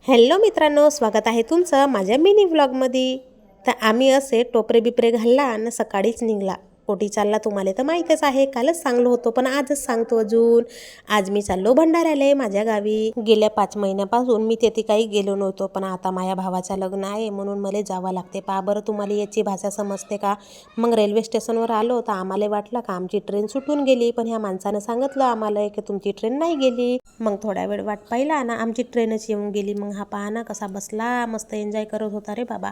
Hello मित्रांनो, स्वागत आहे तुमचं माझ्या मिनी व्लॉगमध्ये। तर आम्ही असे टोपरे बिपरे घालला आणि सकाळीच निघला कोटी चालला। तुम्हाला तर माहीतच आहे, कालच सांगलो होतो पण आजच सांगतो अजून। आज मी चाललो भंडाऱ्याला माझ्या गावी। गेल्या 5 महिन्यापासून मी तेथे काही गेलो नव्हतो, पण आता माझ्या भावाचं लग्न आहे म्हणून मला जावं लागते। पहा बरं, तुम्हाला याची भाषा समजते का? मग रेल्वे स्टेशनवर आलो तर आम्हाला वाटलं का आमची ट्रेन सुटून गेली, पण ह्या माणसानं सांगितलं आम्हाला की तुमची ट्रेन नाही गेली। मग थोडा वेळ वाट पाहिला ना, आमची ट्रेनच येऊन गेली। मग हा पहा ना कसा बसला, मस्त एन्जॉय करत होता रे बाबा।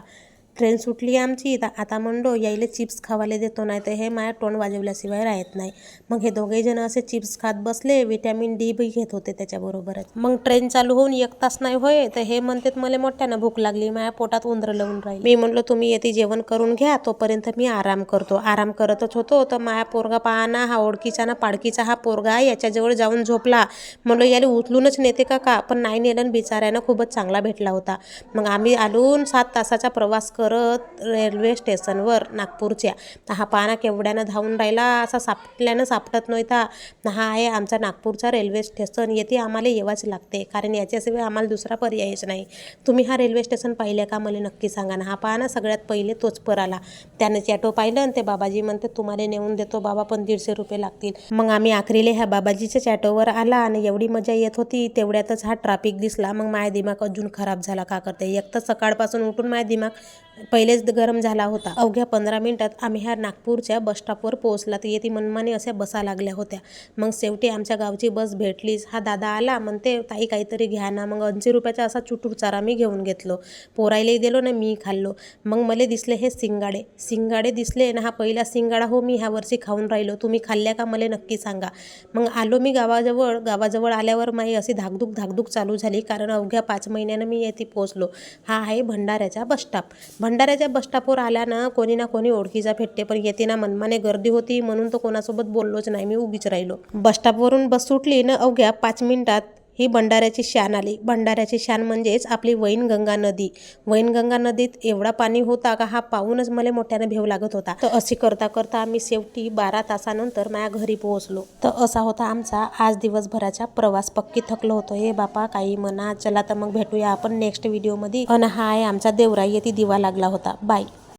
ट्रेन सुटली आमची तर आता म्हणलो यायला चिप्स खावायला देतो, नाही तर हे माझ्या तोंड वाजवल्याशिवाय राहत नाही। मग हे दोघे जण असे चिप्स खात बसले, विटॅमिन डी बी घेत होते त्याच्याबरोबरच। मग ट्रेन चालू होऊन 1 तास नाही होय तर हे म्हणतात मला मोठ्यानं भूक लागली, माझ्या पोटात उंदरं लावून राहिली। मी म्हणलो तुम्ही येते जेवण करून घ्या, तोपर्यंत मी आराम करतो। आराम करतच होतो तर माझ्या पोरगा पहा ना, हा ओळखीचा ना पाडकीचा हा पोरगा याच्याजवळ जाऊन झोपला। म्हणलो याला उचलूनच नेते का, पण नाही नेलं, बिचाऱ्यानं खूपच चांगला भेटला होता। मग आम्ही आलून 7 तासाचा प्रवास करत रेल्वे स्टेशनवर नागपूरच्या। हा पाना केवढ्यानं धावून राहिला, असा सापटल्यानं सापटत नव्हता। हा आहे आमचा नागपूरचा रेल्वे स्टेशन। येथे आम्हाला येवाच लागते, कारण याच्याशिवाय आम्हाला दुसरा पर्यायच नाही। तुम्ही हा रेल्वे स्टेशन पाहिलं का मला नक्की सांगा ना। हा पहा ना, सगळ्यात पहिले तोच पर आला। त्यानं ॲटो पाहिलं आणि ते बाबाजी म्हणते तुम्हाला नेऊन देतो बाबा, पण 150 रुपये लागतील। मग आम्ही आखरीले ह्या बाबाजीच्याच ॲटोवर आला आणि एवढी मजा येत होती तेवढ्यातच हा ट्रॅफिक दिसला। मग माझा दिमाग अजून खराब झाला। का करते, एक तर सकाळपासून उठून माझा दिमाग पहिलेच गरम झाला होता। अवघ्या 15 मिनिटात आम्ही ह्या नागपूरच्या बस स्टॉपवर पोहोचला तर येथे मनमाने अशा बसा लागल्या होत्या। मग शेवटी आमच्या गावची बस भेटलीच। हा दादा आला, म्हणते ताई काहीतरी घ्या ना। मग 80 रुपयाचा असा चुटूक चारा मी घेऊन घेतलो, पोरायलाही दिलो ना मी खाल्लो। मग मला दिसले हे शिंगाडे दिसले ना। हा पहिला शिंगाडा हो मी ह्या वर्षी खाऊन राहिलो, तुम्ही खाल्ल्या का मला नक्की सांगा। मग आलो मी गावाजवळ आल्यावर माझी अशी धाकधूक चालू झाली, कारण अवघ्या 5 महिन्यानं मी येथे पोहोचलो। हा आहे भंडाऱ्याचा बसस्टॉप। भंडाऱ्याच्या बसस्टॉपवर आल्यानं कोणी ना कोणी ओळखीचा भेटते, पण येते ना मनमाने गर्दी होती म्हणून तो कोणासोबत बोललोच नाही, मी उभीच राहिलो। बसस्टॉपवरून बस सुटली ना, अवघ्या 5 मिनिटात ही भंडाऱ्याची शान आली। भंडाऱ्याची शान म्हणजेच आपली वैनगंगा नदी। वैनगंगा नदीत एवढा पाणी होता का, हा पाहूनच मला मोठ्यानं भेव लागत होता। तर अशी करता करता आम्ही शेवटी 12 तासानंतर माझ्या घरी पोहोचलो। तर असा होता आमचा आज दिवसभराचा प्रवास। पक्की थकलो होतो हे बापा, काही म्हणा। चला तर मग भेटूया आपण नेक्स्ट व्हिडिओमध्ये। आणि हा आहे आमचा देवराई, येथे दिवा लागला होता। बाय।